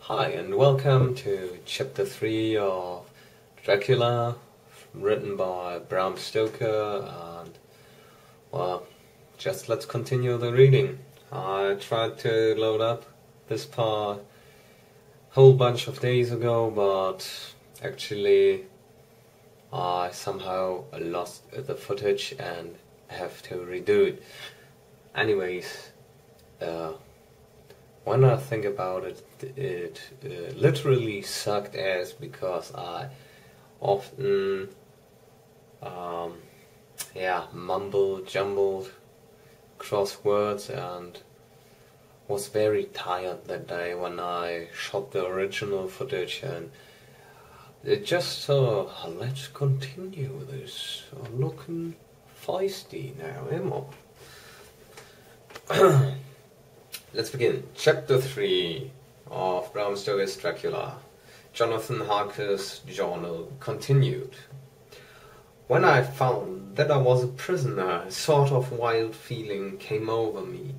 Hi and welcome to chapter 3 of Dracula, written by Bram Stoker, and well, just let's continue the reading. I tried to load up this part a whole bunch of days ago, but actually I somehow lost the footage and have to redo it. Anyways, when I think about it, it literally sucked ass because I often, mumbled, jumbled, crosswords, and was very tired that day when I shot the original footage. And it just let's continue this. Looking feisty now, Emma. Let's begin. Chapter 3 of Bram Stokers' Dracula. Jonathan Harker's journal continued. When I found that I was a prisoner, a sort of wild feeling came over me.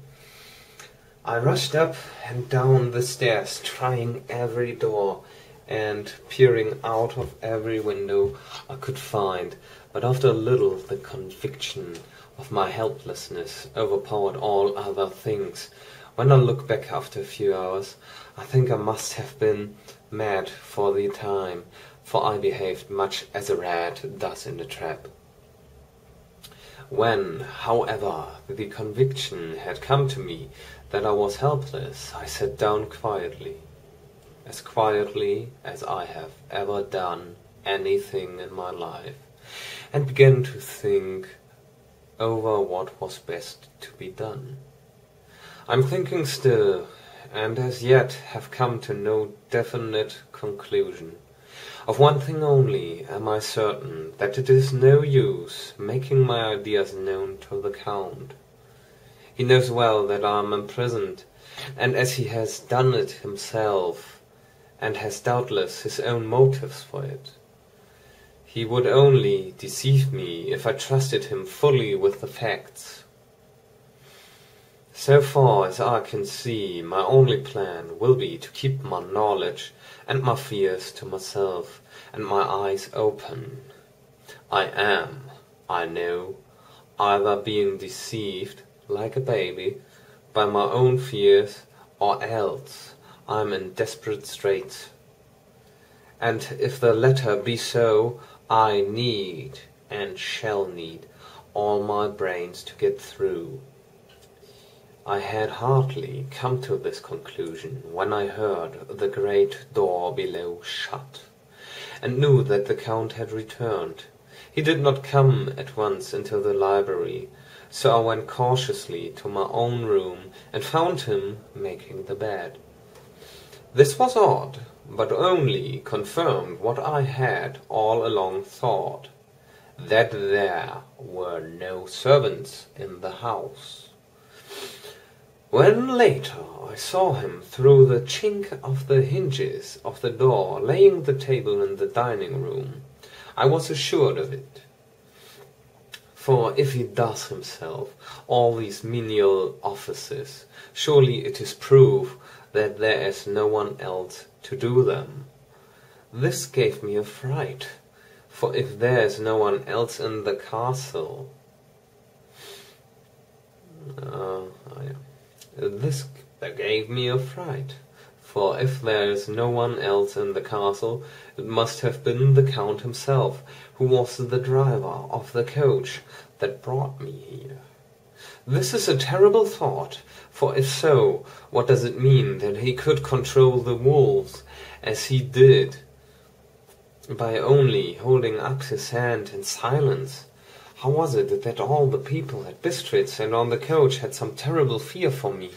I rushed up and down the stairs, trying every door and peering out of every window I could find, but after a little the conviction of my helplessness overpowered all other things. When I look back after a few hours, I think I must have been mad for the time, for I behaved much as a rat does in a trap. When, however, the conviction had come to me that I was helpless, I sat down quietly as I have ever done anything in my life, and began to think over what was best to be done. I'm thinking still, and as yet have come to no definite conclusion. Of one thing only am I certain, that it is no use making my ideas known to the Count. He knows well that I am imprisoned, and as he has done it himself, and has doubtless his own motives for it, he would only deceive me if I trusted him fully with the facts. So far as I can see, my only plan will be to keep my knowledge and my fears to myself, and my eyes open. I am, I know, either being deceived, like a baby, by my own fears, or else I'm in desperate straits. And if the latter be so, I need, and shall need, all my brains to get through. I had hardly come to this conclusion when I heard the great door below shut, and knew that the Count had returned. He did not come at once into the library, so I went cautiously to my own room and found him making the bed. This was odd, but only confirmed what I had all along thought, that there were no servants in the house. When later I saw him through the chink of the hinges of the door laying the table in the dining room, I was assured of it. For if he does himself all these menial offices, surely it is proof that there is no one else to do them. This gave me a fright, for if there is no one else in the castle... This gave me a fright, for if there is no one else in the castle, it must have been the Count himself, who was the driver of the coach that brought me here. This is a terrible thought, for if so, what does it mean that he could control the wolves, as he did, by only holding up his hand in silence? How was it that all the people at Bistritz and on the coach had some terrible fear for me?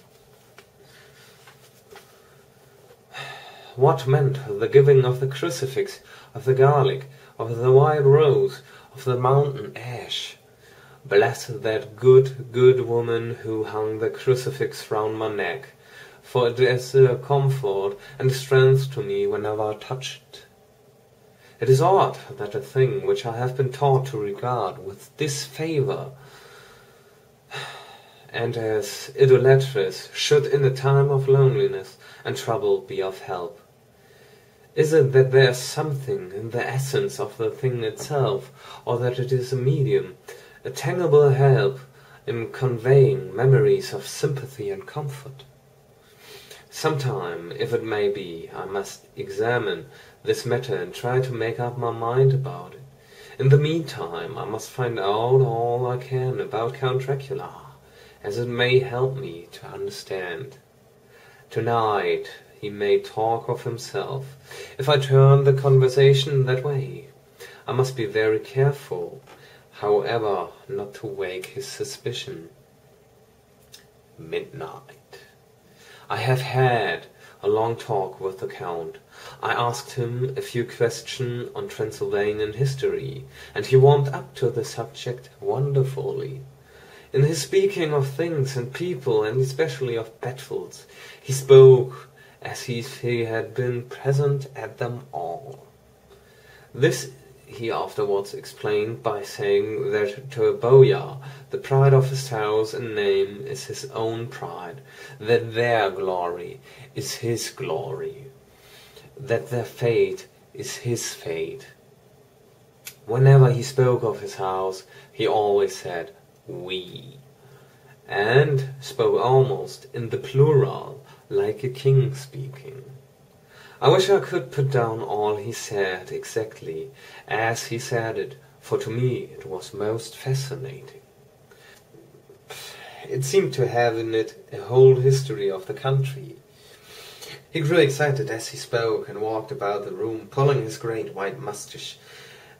What meant the giving of the crucifix, of the garlic, of the white rose, of the mountain ash? Bless that good woman who hung the crucifix round my neck, for it is a comfort and strength to me whenever I touch it. It is odd that a thing which I have been taught to regard with disfavour and as idolatrous, should in a time of loneliness and trouble be of help? Is it that there is something in the essence of the thing itself, or that it is a medium, a tangible help in conveying memories of sympathy and comfort? Sometime, if it may be, I must examine this matter and try to make up my mind about it. In the meantime, I must find out all I can about Count Dracula, as it may help me to understand. Tonight he may talk of himself. If I turn the conversation that way, I must be very careful, however, not to wake his suspicion. Midnight. I have had a long talk with the Count. I asked him a few questions on Transylvanian history, and he warmed up to the subject wonderfully. In his speaking of things and people, and especially of battles, he spoke as if he had been present at them all. This he afterwards explained by saying that to a bowyer the pride of his house and name is his own pride, that their glory is his glory, that their fate is his fate. Whenever he spoke of his house, he always said "we", and spoke almost in the plural, like a king speaking. I wish I could put down all he said exactly as he said it, for to me it was most fascinating. It seemed to have in it a whole history of the country. He grew excited as he spoke, and walked about the room, pulling his great white moustache,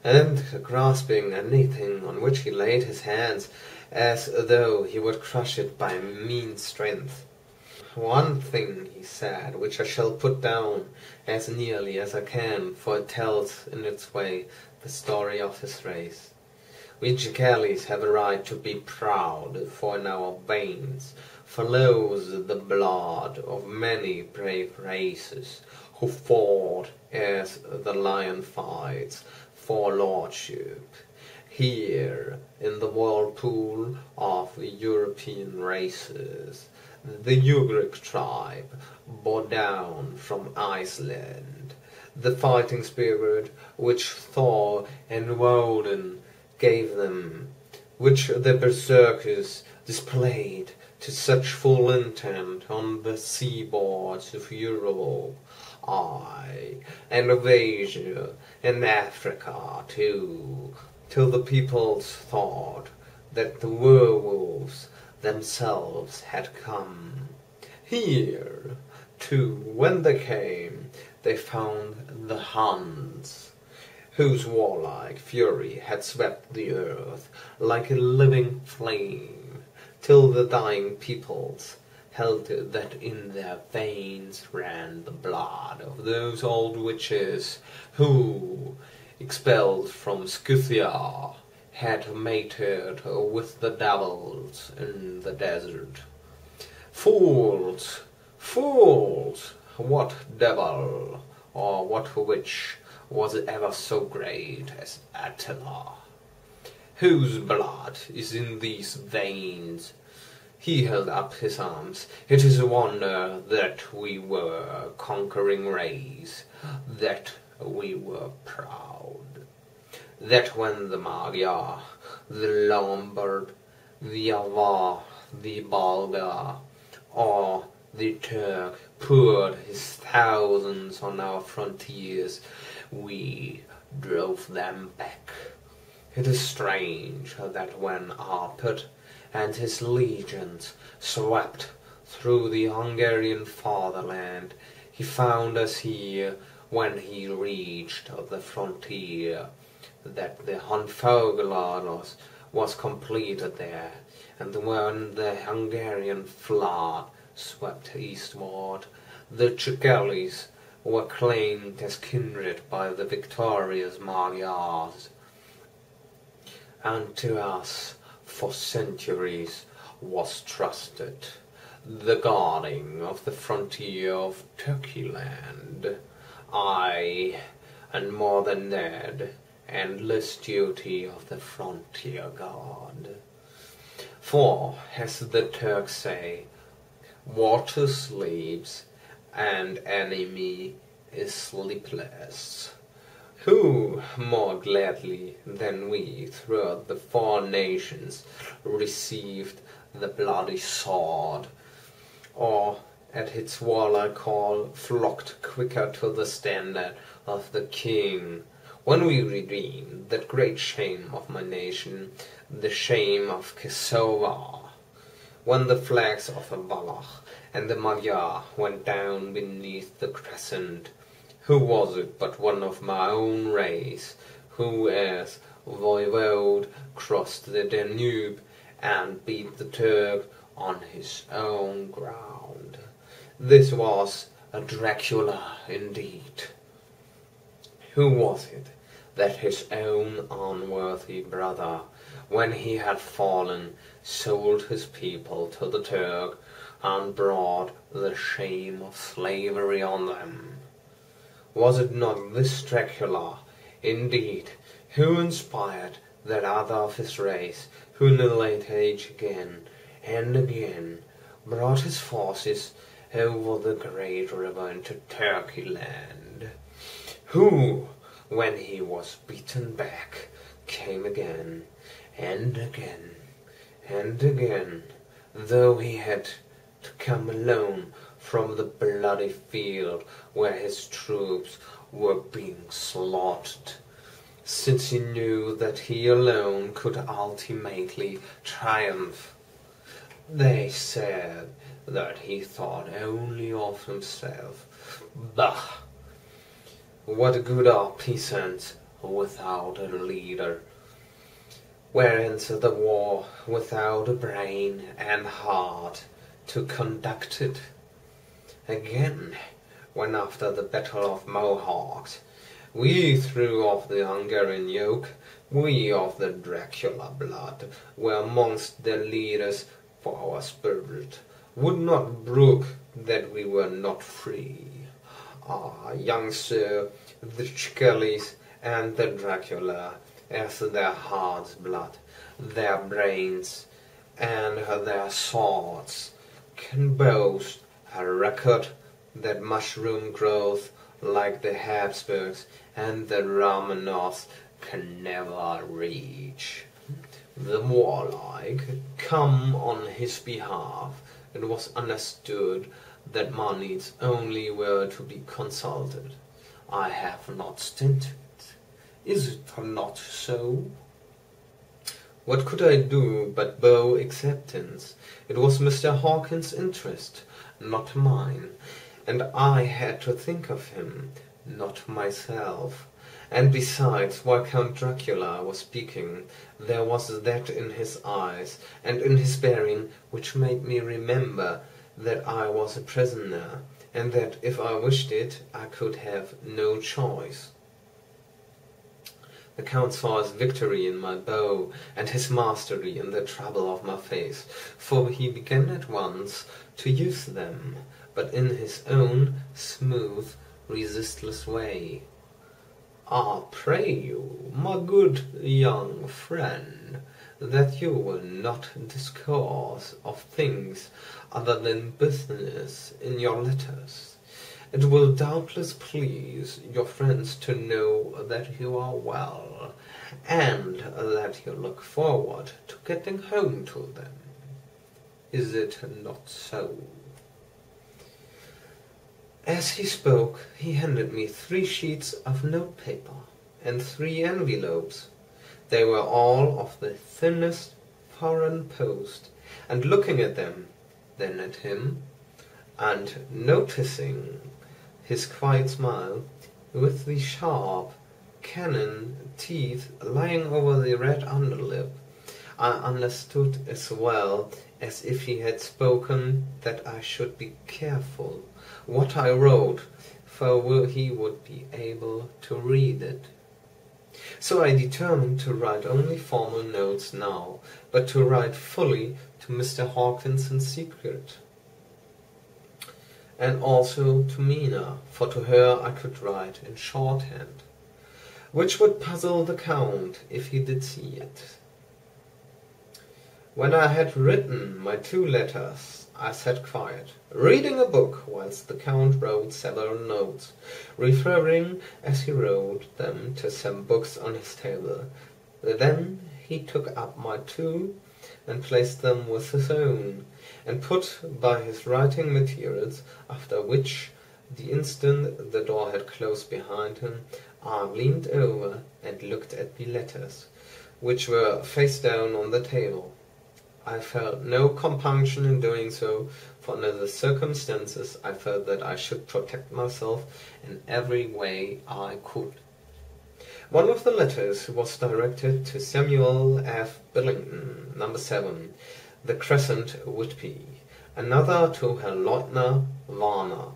and grasping anything on which he laid his hands, as though he would crush it by mean strength. One thing he said, which I shall put down as nearly as I can, for it tells in its way the story of his race. We Jacales have a right to be proud, for in our veins flows the blood of many brave races who fought as the lion fights for lordship. Here, in the whirlpool of the European races, the Ugric tribe bore down from Iceland the fighting spirit which Thor and Woden gave them, which the berserkers displayed to such full intent on the seaboards of Europe, aye, and of Asia and Africa too, till the peoples thought that the werewolves themselves had come. Here, too, when they came, they found the Huns, whose warlike fury had swept the earth like a living flame, till the dying peoples held that in their veins ran the blood of those old witches who, expelled from Scythia, had mated with the devils in the desert. Fools! Fools! What devil or what witch was ever so great as Attila? Whose blood is in these veins? He held up his arms. It is a wonder that we were a conquering race, that we were proud, that when the Magyar, the Lombard, the Avar, the Bulgar, or the Turk poured his thousands on our frontiers, we drove them back. It is strange that when Arpad and his legions swept through the Hungarian fatherland, he found us here when he reached the frontier, that the Honfoglados was completed there, and when the Hungarian flood swept eastward, the Jacales were claimed as kindred by the victorious Magyars, and to us for centuries was trusted the guarding of the frontier of Turkeyland. Aye, and more than that, endless duty of the frontier guard. For, as the Turks say, water sleeps, and enemy is sleepless. Who more gladly than we throughout the 4 nations received the bloody sword, or at its warlike call flocked quicker to the standard of the king, when we redeemed that great shame of my nation, the shame of Kosovo, when the flags of the Wallach and the Magyar went down beneath the crescent. Who was it but one of my own race, who as voivode crossed the Danube and beat the Turk on his own ground? This was a Dracula indeed. Who was it that his own unworthy brother, when he had fallen, sold his people to the Turk and brought the shame of slavery on them? Was it not this Dracula, indeed, who inspired that other of his race, who in a late age again and again brought his forces over the great river into Turkey land? Who, when he was beaten back, came again and again and again, though he had to come alone from the bloody field where his troops were being slaughtered, since he knew that he alone could ultimately triumph. They said that he thought only of himself. Bah! What good are peasants without a leader? Where ends the war without a brain and heart to conduct it? Again, when after the Battle of Mohawks we threw off the Hungarian yoke, we of the Dracula blood were amongst their leaders, for our spirit would not brook that we were not free. Ah, young sir, the Chickalis and the Dracula, as their heart's blood, their brains, and their swords, can boast a record that mushroom growth like the Habsburgs and the Romanovs can never reach. The warlike come on his behalf. It was understood that my needs only were to be consulted. I have not stinted. Is it not so? What could I do but bow acceptance? It was Mr. Hawkins's interest, not mine, and I had to think of him, not myself. And besides, while Count Dracula was speaking, there was that in his eyes and in his bearing which made me remember that I was a prisoner, and that if I wished it, I could have no choice. The Count saw his victory in my bow, and his mastery in the trouble of my face, for he began at once to use them, but in his own smooth, resistless way. "Ah, pray you, my good young friend, that you will not discourse of things other than business in your letters. It will doubtless please your friends to know that you are well, and that you look forward to getting home to them. Is it not so?" As he spoke, he handed me 3 sheets of notepaper and 3 envelopes. They were all of the thinnest foreign post, and looking at them, then at him, and noticing his quiet smile, with the sharp, canine teeth lying over the red underlip, I understood as well as if he had spoken that I should be careful what I wrote, for he would be able to read it. So I determined to write only formal notes now, but to write fully to Mr. Hawkins in secret, and also to Mina, for to her I could write in shorthand, which would puzzle the Count if he did see it. When I had written my 2 letters, I sat quiet, reading a book, whilst the Count wrote several notes, referring as he wrote them to some books on his table. Then he took up my 2 and placed them with his own, and put by his writing materials, after which, the instant the door had closed behind him, I leaned over and looked at the letters, which were face down on the table. I felt no compunction in doing so, for under the circumstances I felt that I should protect myself in every way I could. One of the letters was directed to Samuel F. Billington, number 7, The Crescent, Whitby, another to Herr Leutner Warner.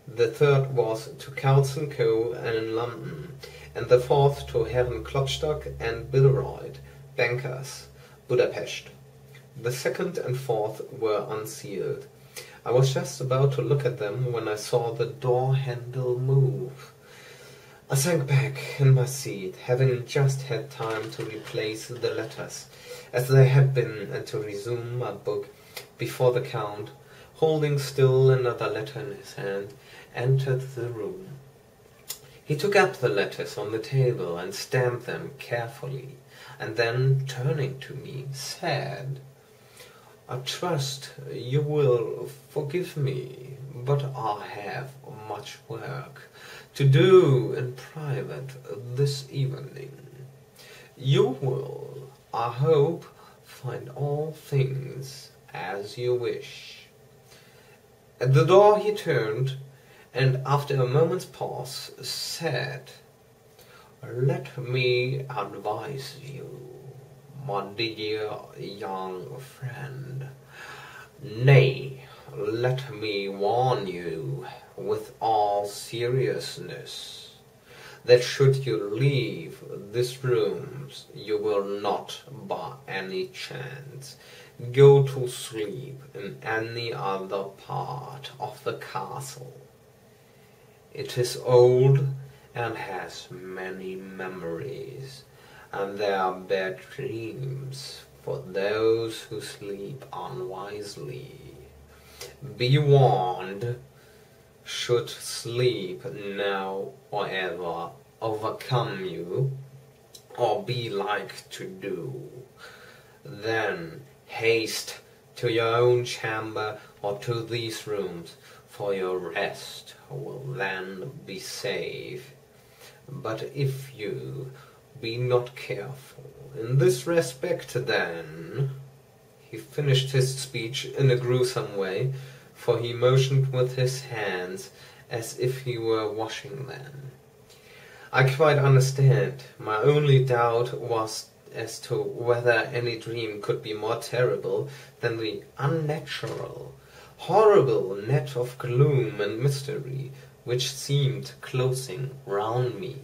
The third was to Coutts & Co. in London, and the fourth to Herren Klopstock and Bilroyd, bankers, Budapest. The second and fourth were unsealed. I was just about to look at them when I saw the door handle move. I sank back in my seat, having just had time to replace the letters as they had been, and to resume my book, before the Count, holding still another letter in his hand, entered the room. He took up the letters on the table and stamped them carefully, and then, turning to me, said, "I trust you will forgive me, but I have much work to do in private this evening. You will, I hope, find all things as you wish." At the door he turned, and after a moment's pause said, "Let me advise you, my dear young friend, nay, let me warn you with all seriousness, that should you leave this room, you will not by any chance go to sleep in any other part of the castle. It is old and has many memories, and there are bad dreams for those who sleep unwisely. Be warned, should sleep now or ever overcome you, or be like to do, then haste to your own chamber or to these rooms, for your rest will then be safe. But if you be not careful in this respect, then—" He finished his speech in a gruesome way, for he motioned with his hands as if he were washing them. I quite understand. My only doubt was as to whether any dream could be more terrible than the unnatural, horrible net of gloom and mystery which seemed closing round me.